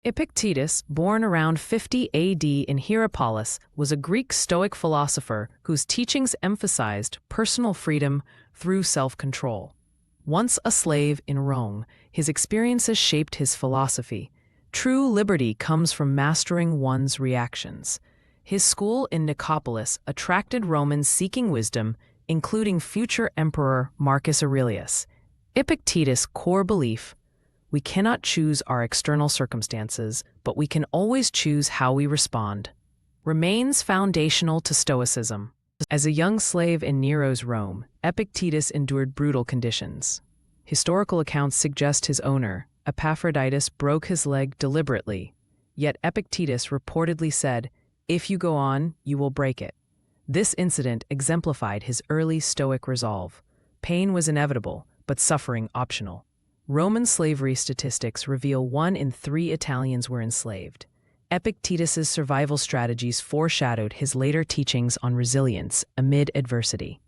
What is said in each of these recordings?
Epictetus, born around 50 AD in Hierapolis, was a Greek Stoic philosopher whose teachings emphasized personal freedom through self-control. Once a slave in Rome, his experiences shaped his philosophy. True liberty comes from mastering one's reactions. His school in Nicopolis attracted Romans seeking wisdom, including future Emperor Marcus Aurelius. Epictetus' core belief: we cannot choose our external circumstances, but we can always choose how we respond, remains foundational to Stoicism. As a young slave in Nero's Rome, Epictetus endured brutal conditions. Historical accounts suggest his owner, Epictetus, broke his leg deliberately, yet Epictetus reportedly said, "If you go on, you will break it." This incident exemplified his early Stoic resolve. Pain was inevitable, but suffering optional. Roman slavery statistics reveal 1 in 3 Italians were enslaved. Epictetus's survival strategies foreshadowed his later teachings on resilience amid adversity.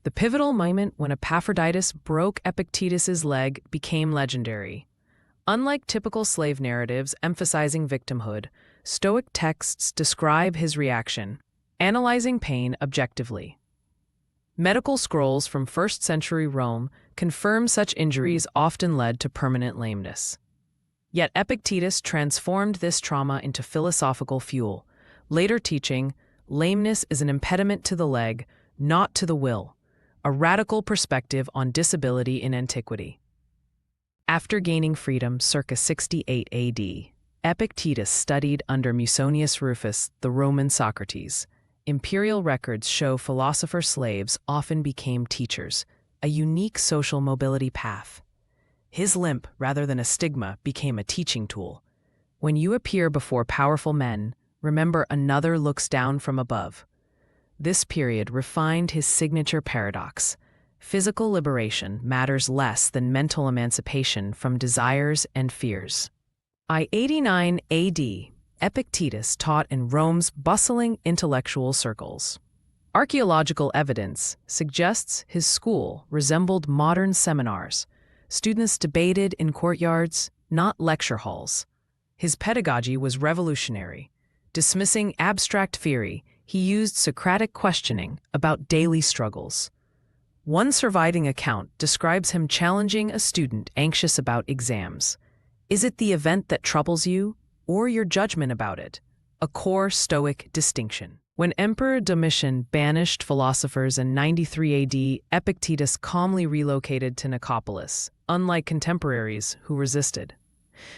The pivotal moment when Epictetus broke Epictetus's leg became legendary. Unlike typical slave narratives emphasizing victimhood, Stoic texts describe his reaction, analyzing pain objectively. Medical scrolls from 1st century Rome confirm such injuries often led to permanent lameness. Yet Epictetus transformed this trauma into philosophical fuel, later teaching, lameness is an impediment to the leg, not to the will, a radical perspective on disability in antiquity. After gaining freedom circa 68 AD, Epictetus studied under Musonius Rufus, the Roman Socrates. Imperial records show philosopher slaves often became teachers, a unique social mobility path. His limp, rather than a stigma, became a teaching tool. When you appear before powerful men, remember another looks down from above. This period refined his signature paradox. Physical liberation matters less than mental emancipation from desires and fears. By 89 AD, Epictetus taught in Rome's bustling intellectual circles. Archaeological evidence suggests his school resembled modern seminars. Students debated in courtyards, not lecture halls. His pedagogy was revolutionary. Dismissing abstract theory, he used Socratic questioning about daily struggles. One surviving account describes him challenging a student anxious about exams. Is it the event that troubles you, or your judgment about it? A core Stoic distinction. When Emperor Domitian banished philosophers in 93 AD, Epictetus calmly relocated to Nicopolis, unlike contemporaries who resisted.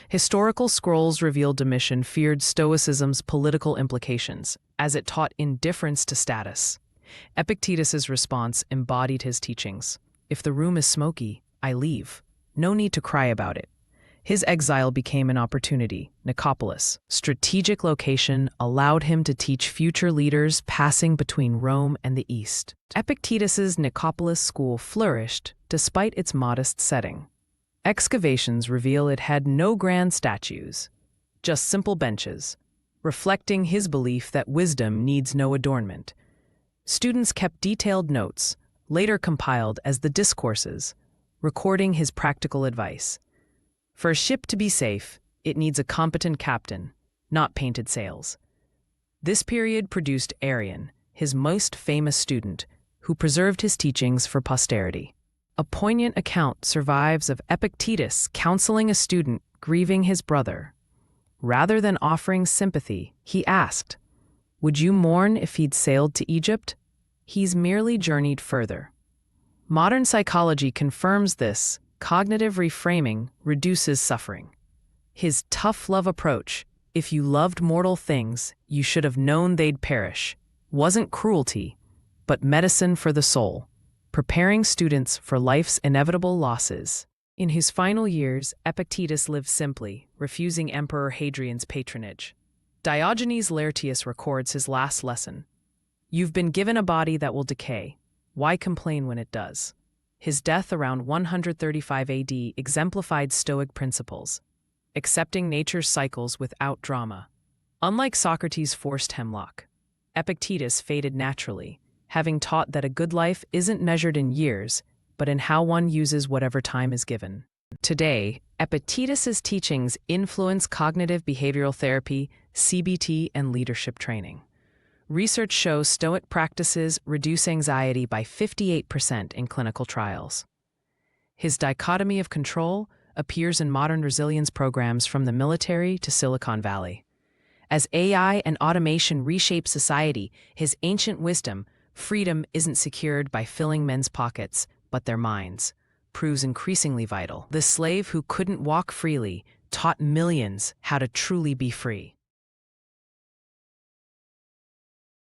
Historical scrolls reveal Domitian feared Stoicism's political implications, as it taught indifference to status. Epictetus's response embodied his teachings. If the room is smoky, I leave. No need to cry about it. His exile became an opportunity. Nicopolis, strategic location, allowed him to teach future leaders passing between Rome and the East. Epictetus's Nicopolis School flourished despite its modest setting. Excavations reveal it had no grand statues, just simple benches, reflecting his belief that wisdom needs no adornment. Students kept detailed notes, later compiled as the discourses, recording his practical advice. For a ship to be safe, it needs a competent captain, not painted sails. This period produced Arrian, his most famous student, who preserved his teachings for posterity. A poignant account survives of Epictetus counseling a student grieving his brother. Rather than offering sympathy, he asked, "Would you mourn if he'd sailed to Egypt? He's merely journeyed further." Modern psychology confirms this. Cognitive reframing reduces suffering. His tough love approach, "If you loved mortal things, you should have known they'd perish," wasn't cruelty, but medicine for the soul, preparing students for life's inevitable losses. In his final years, Epictetus lived simply, refusing Emperor Hadrian's patronage. Diogenes Laertius records his last lesson: "You've been given a body that will decay. Why complain when it does?" His death around 135 AD exemplified Stoic principles, accepting nature's cycles without drama. Unlike Socrates' forced hemlock, Epictetus faded naturally, having taught that a good life isn't measured in years, but in how one uses whatever time is given. Today, Epictetus's teachings influence cognitive behavioral therapy, CBT, and leadership training. Research shows Stoic practices reduce anxiety by 58% in clinical trials. His dichotomy of control appears in modern resilience programs from the military to Silicon Valley. As AI and automation reshape society, his ancient wisdom, freedom isn't secured by filling men's pockets, but their minds, proves increasingly vital. The slave who couldn't walk freely taught millions how to truly be free.